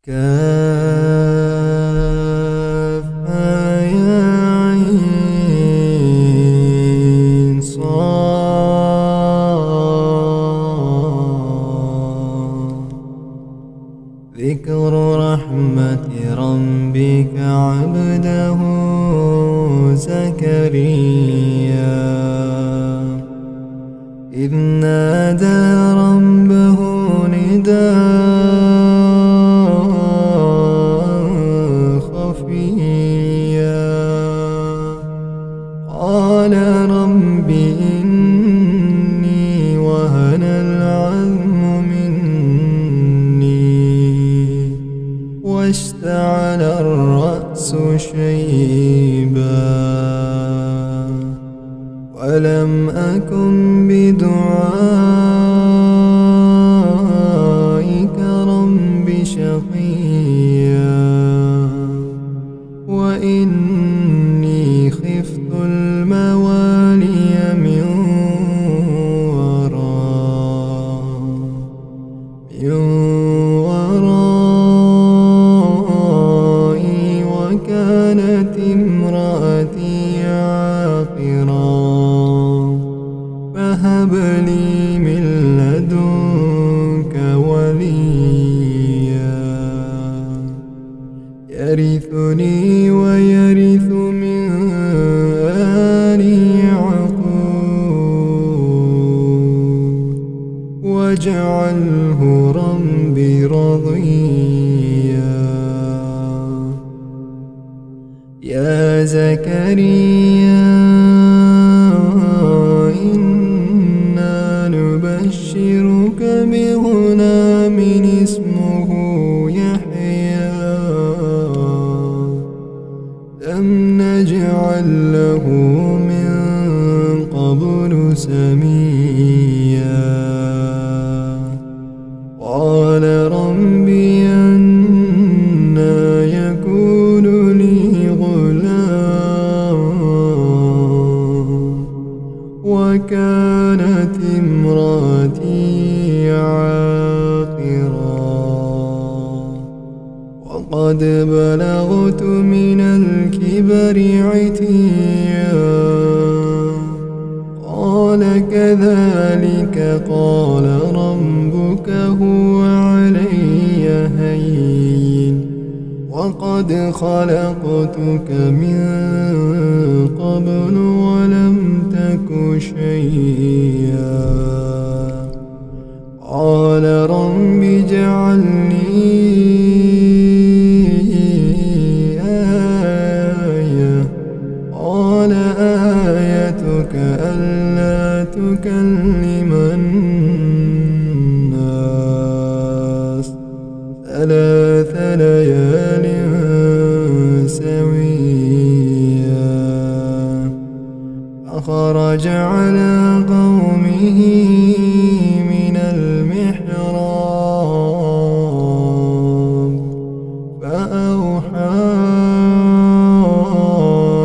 كافها يا عين صاد. ذكر رحمة ربك عبده زكريا إذ نادى ربه نداء خفيا قال رب إني وهن العظم مني واشتعل الرأس شيبا ولم أكن بدعائك رب شقيا وإني خفت الموالي من ورائي وكانت امرأتي عاقرا فهب لي من لدنك وليا يرثني ويرث من آل يعقوب واجعله ربي رضيا. يا زكريا إنا نبشرك بغلام اسمه يحيى لم نجعل له من قبل سميا قال ربي أنى يكون لي غلام وكانت امرأتي عاقرا وقد بلغت من الكبر عتيا قال كذلك قال ربك هو علي هين وقد خلقتك من قبل ولم تك شيئا قال رب اجعل لي آية قال آيتك ألا تكلم الناس 3 ليال سويا فخرج على قومه من المحراب فأوحى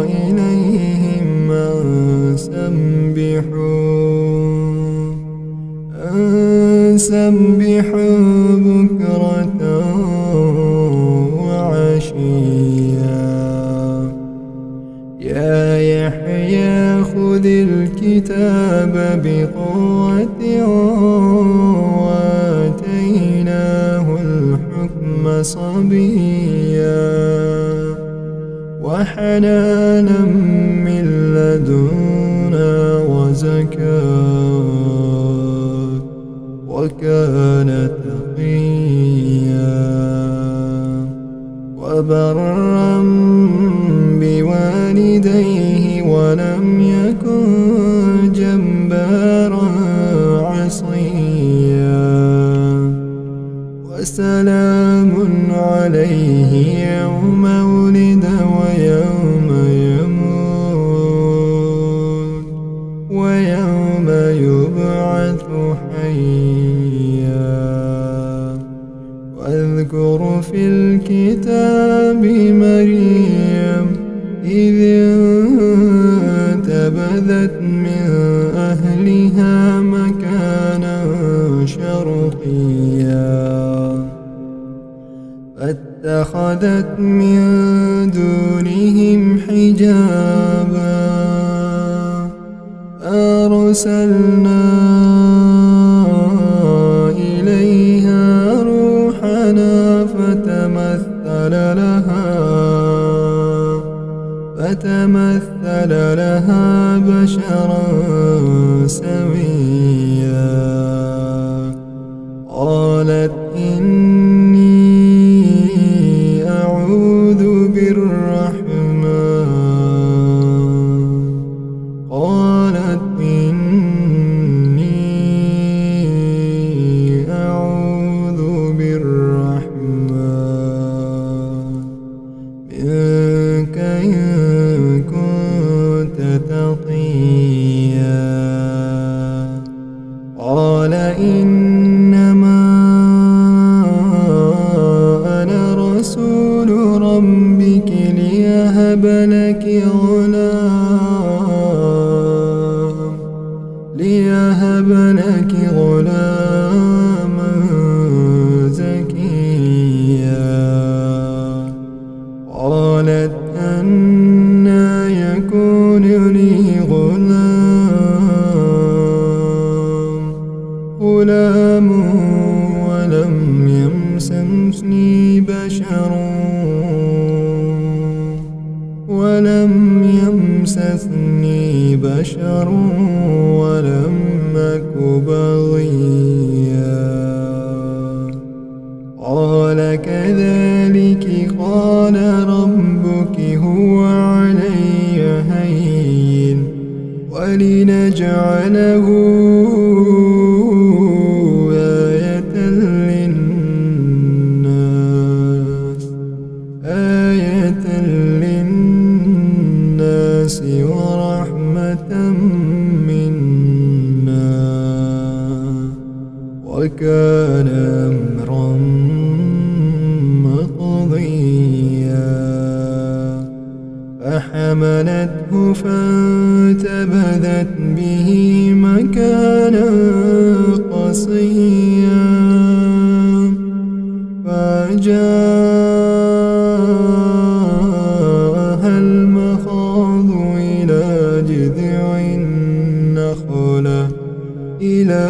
إليهم أن سبحوا بكرة وعشيا. يا يحيى خذ الكتاب بقوة وآتيناه الحكم صبيا وحنانا من لدنا وزكاة وكان تقيا وبرا بوالديه ولم يكن جبارا عصيا وسلام عليه يوم ولد ويوم يموت ويوم يبعث حيا. واذكر في الكتاب مريم إذ انتبذت من أهلها مكانا شرقيا فاتخذت من دونهم حجابا أرسلنا إليها روحنا فتمثل لها بشرا سويا قالت إني أعوذ بالرحمن منك إن كنت تقيا قال إنما أنا رسول ربك ليهب لك غلاما زكيا قالت أنى يكون لي غلام ولم يمسسني بشر ولم أك بغيا قال كذلك قال ربك هو علي هين ولنجعله آية للناس ورحمة منا وكان أمرا مقضيا فحملته فانتبذت به مكانا قصيا فجاءها المخاض إلى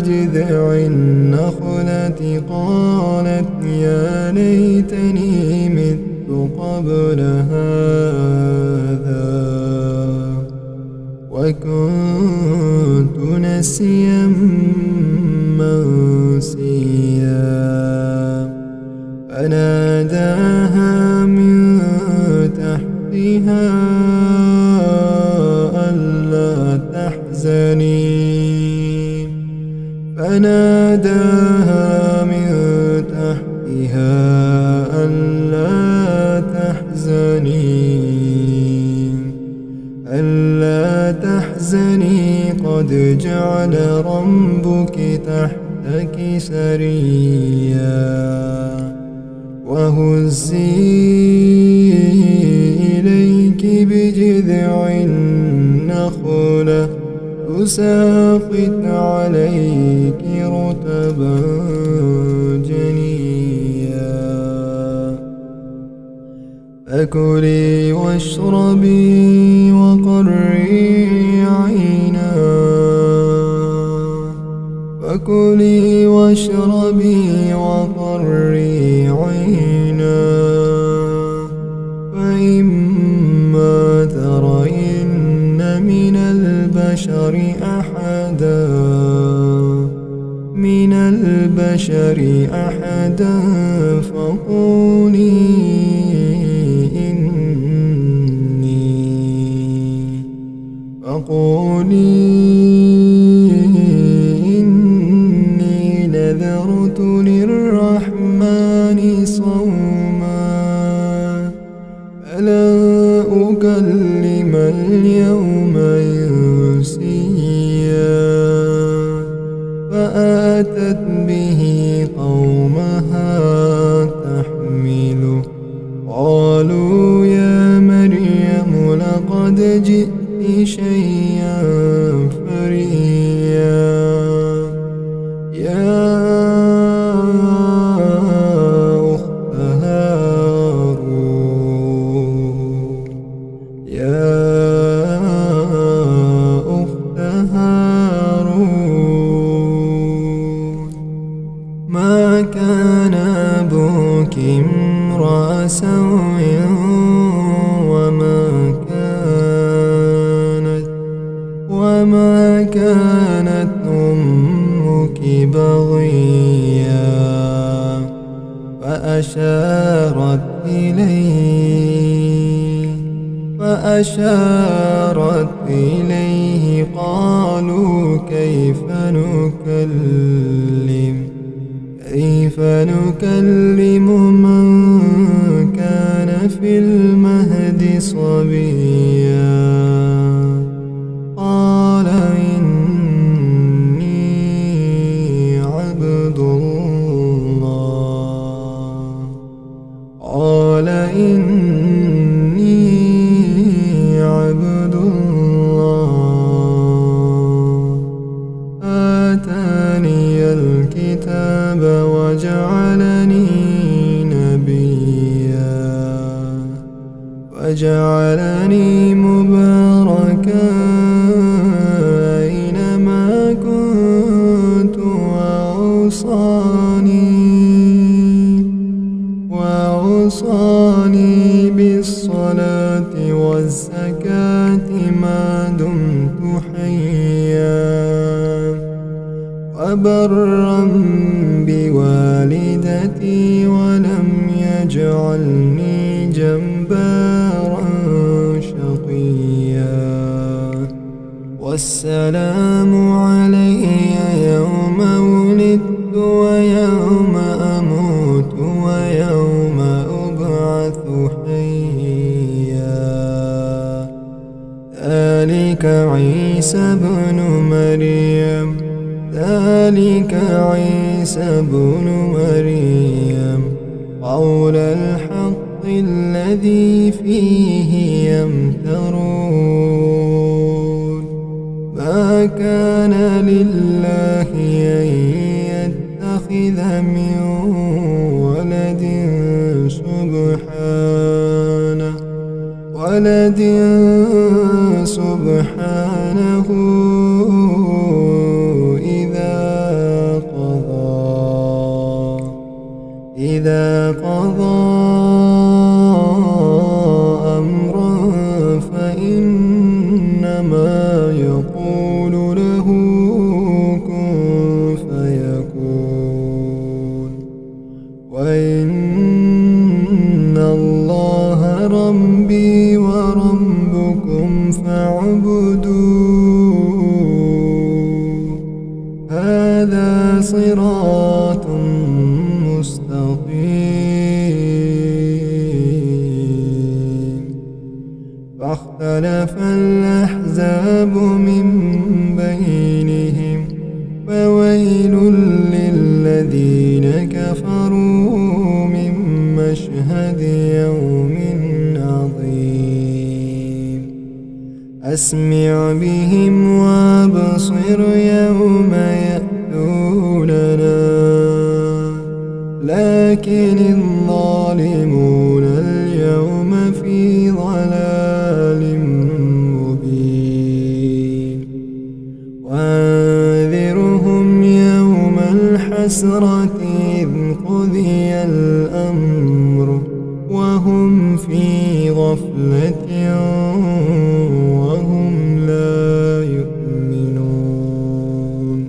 جذع النخلة قالت يا ليتني مت قبل هذا وكنت نسيا منسيا فناداها من تحتها ألا تحزني ألا تحزني قد جعل ربك تحتك سريا وهزي إليك بجذع النخلة تساقط عليك رطبا جنيا فكلي واشربي وقري عينا فإما ترين من البشر أحدا فقولي إني نذرت للرحمن صوما فلا أكلم اليوم إنسيا فآتت به قومها تحمله قالوا يا مريم لقد جئت شيئا فريا يا أخت كان أبوك امرأ سوء وما كانت أمك بغيا. فأشارت إليه قالوا كيف نكلم من كان في المهد صبيا. قال إني عبد الله آتاني الكتاب وجعلني مباركا أينما كنت وأوصاني بالصلاة والزكاة ما دمت حيا وبرا بوالدتي ولم يجعلني جبارا شقيا. والسلام علي يوم ولدت ويوم أموت ويوم أبعث حيا. ذلك عيسى بن مريم قول الحق الذي فيه يمترون. ما كان لله أن يتخذ من ولد سبحانه إذا قضى أمرا فإنما يقول له كن فيكون. وإن الله ربي وربكم فاعبدوه هذا صراط مستقيم. فاختلف الأحزاب من بينهم فويل للذين كفروا من مشهد يوم عظيم. أسمع بهم وأبصر يوم يأتوننا لكن الظالمون اليوم في ضلال مبين. وأنذرهم يوم الحسرة إذ قضي الأمر وهم في غفلة وهم لا يؤمنون.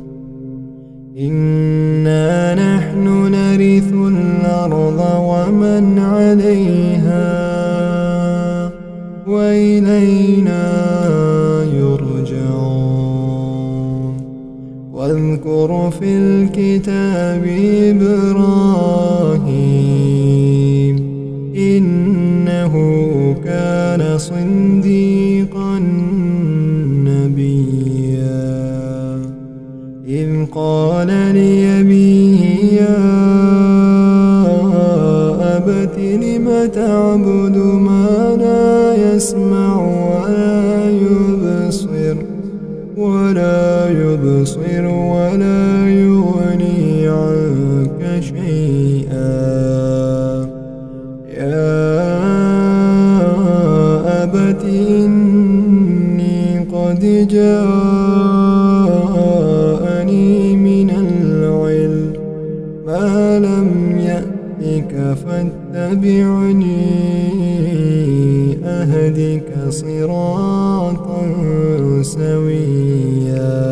إنا نحن نرث الأرض ومن عليها وإلينا يرجعون. واذكر في الكتاب إبراهيم إنه كان صديقا نبيا. إذ قال لأبيه يا أبت لم تعبد ما لا يسمع ولا يبصر ولا يغني عنك شيئا. يا أبت إني قد جاءني من العلم ما لم ألم يأتك فاتبعني أهدك صراطا سويا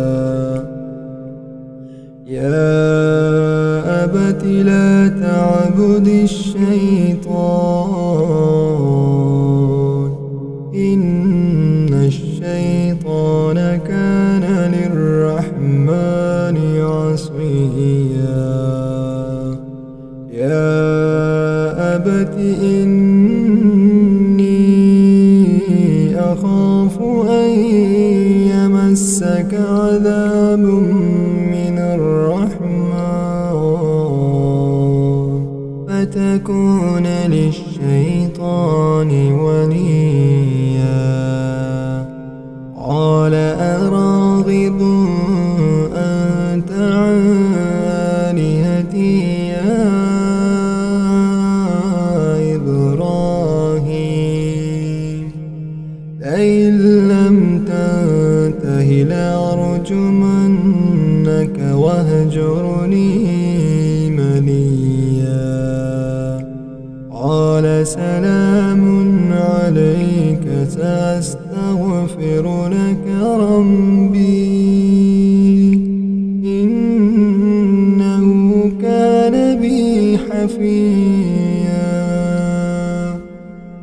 يا أبت لا تعبد الشيطان إن الشيطان كان للرحمن عصيا يا أبت إني أخاف أن يمسك عذاب من الرحمن فتكون للشيطان وليا قال أراغب أنت عن آلهتي يا إبراهيم لئن لم تنته لأرجمنك واهجرني مليا قال سلام عليك سأستغفر لك ربي إنه كان بي حفيا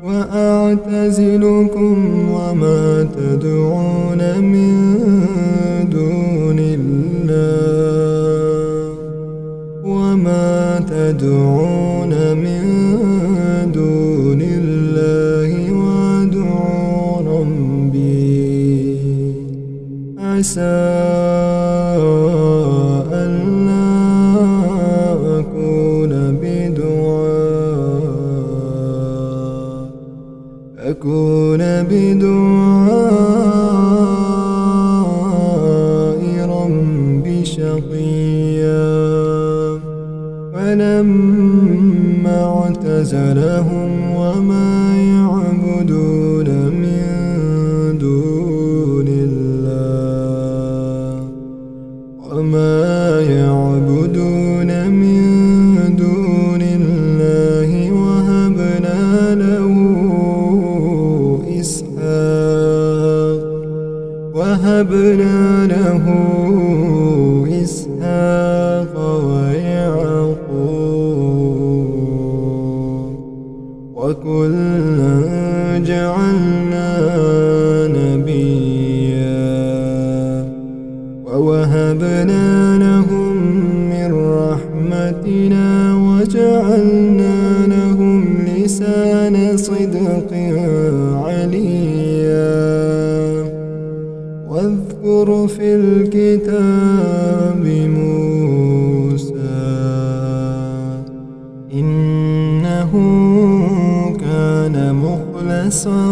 وأعتزلكم وما تدعون من دون الله دون الله وادعو ربي عسى ألا أكون بدعاء ربي شقيا فلما اعتزلهم وما يعبدون من دون الله وهبنا له إسحاق ويعقوب وكلا جعلنا نبيا ووهبنا لهم من رحمتنا وجعلنا لهم لسان صدق عليا واذكر في الكتاب موسى إنه كان مخلصا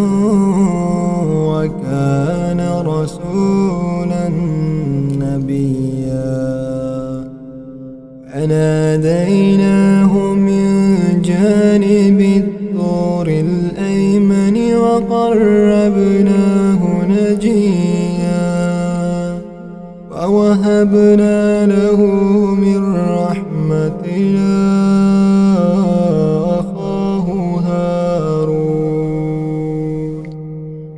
وكان رسولا نبيا فناديناه من جانب الطور الأيمن وقربناه نجيا ووهبنا له من رحمتنا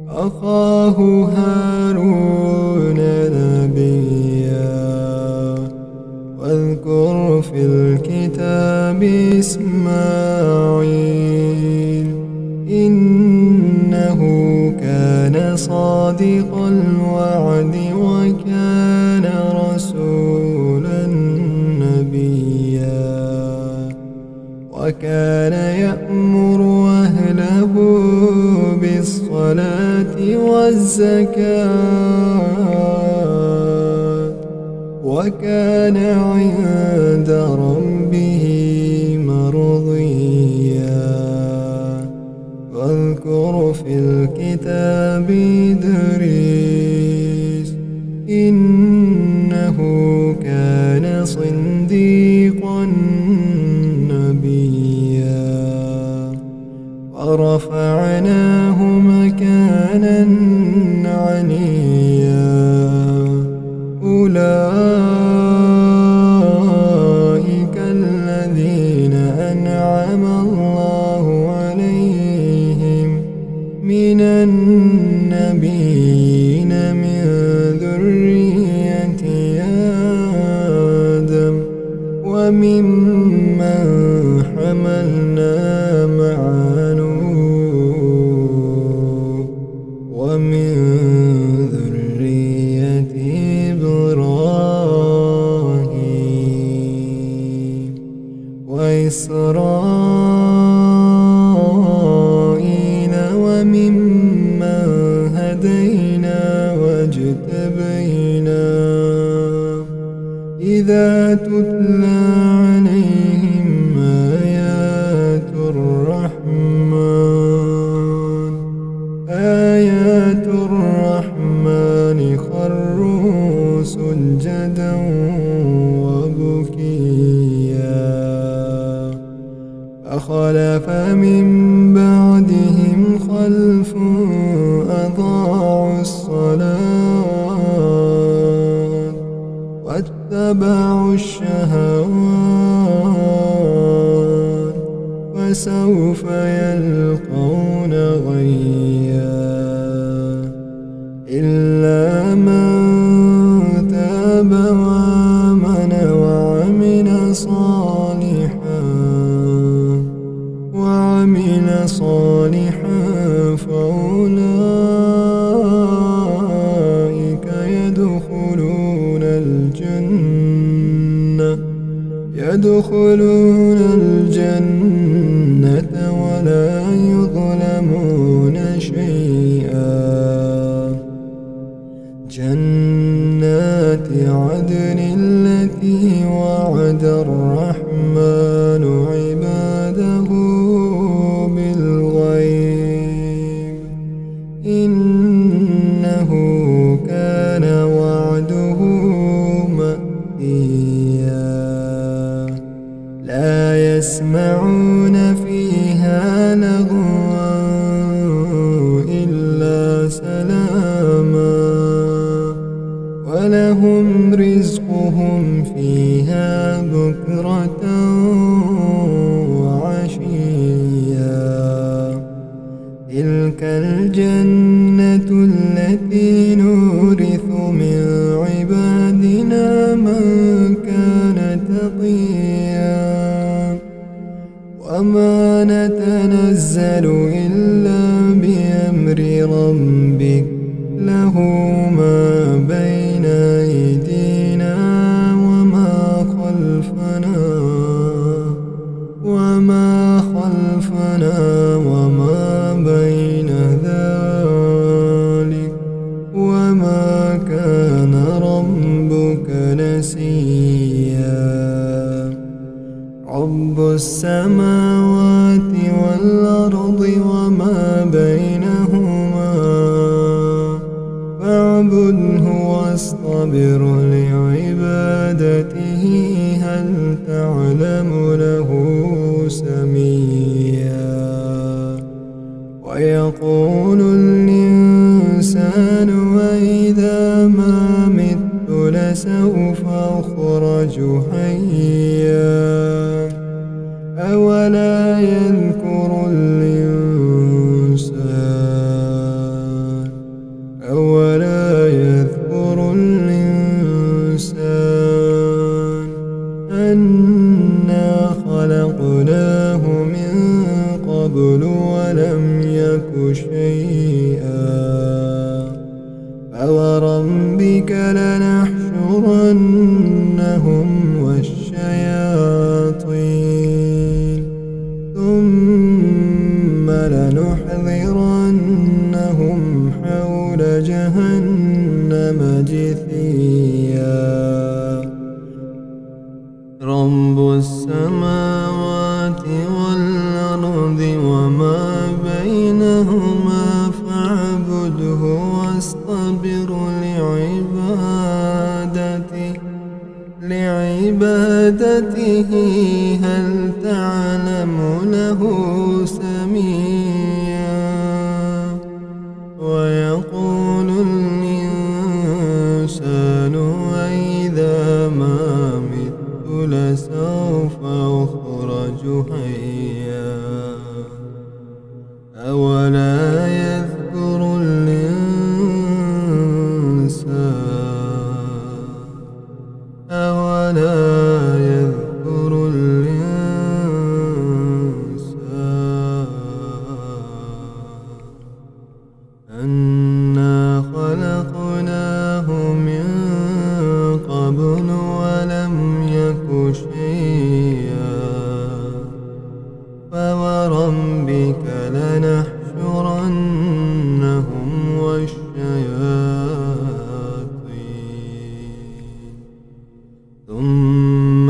أخاه هارون نبيا واذكر في الكتاب إسماعيل إنه كان صادق الوعد وكان رسولا نبيا وكان يأمر أهله بالصلاة والزكاة وكان عند ربه مرضيا واذكر في الكتاب إدريس إنه كان صديقا نبيا ورفعناه مكانا عليا أولئك الذين أنعم الله عليهم من النبيين من ذرية آدم وممن حملنا مع نوح ومن ذرية إبراهيم وإسرائيل وممن هدينا واجتبينا إذا تتلى عليهم آيات الرحمن خروا سجدا وبكيا فخلف من بعدهم خلف أضاعوا الصلاة واتبعوا الشهوات فسوف يلقون غيا إلا من تاب وآمن وعمل صالحا فأولئك يدخلون الجنة ولا يظلمون شيئا جنات عدن التي وعد الرحمن عباده بالغيب إنه كان وعده مأتيا لا يسمعون فيها لغوا إلا سلاما ولهم رزقهم فيها بكرة وعشيا تلك الجنة التي نورث من عبادنا من كان تقيا وما نتنزل إلا بأمر ربك له ما بين أيدينا وما خلفنا وما بين ذلك وما كان ربك نسيا رب السماوات والأرض وما بينهما فاعبده واصطبر لعبادته هل تعلم له سميا ويقول الإنسان وإذا ما مت لسوف أخرج حيا أولا يذكر الإنسان أنا خلقناه من قبل ولم يك شيئا فوربك لنحشرنهم والشياطين ثم لنحضرنهم حول جهنم جثيا رب السماوات والأرض وما بينهما فاعبده واصطبر لعبادته هل تعلم له سميا ويقول الإنسان وإذا ما مت لسوف أخرج هيا أولا يذكر الإنسان أنا خلقناه من قبل ولم يك شيئا فوربك لنحشرنهم والشياطين ثم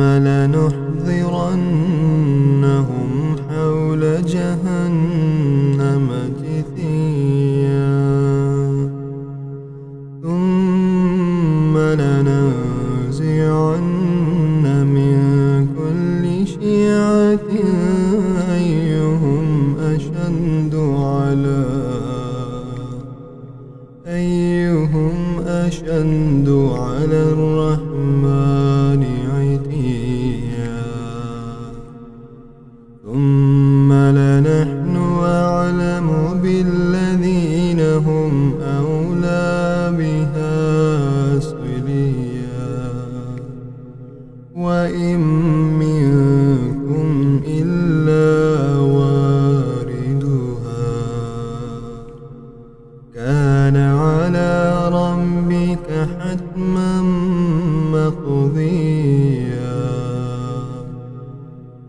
لنحضرنهم حول جهنم جثيا ثم لننزعن من كل شيعة أيهم أشد على الرحمن عتيا ثم لنحن أعلم بالذين هم أولى بها صليا وإن منكم إلا واردها كان على ربك حتما مقضيا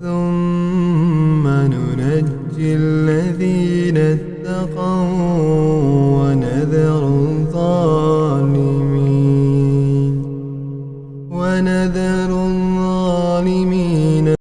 ثم ننجي الذين اتقوا ونذر الظالمين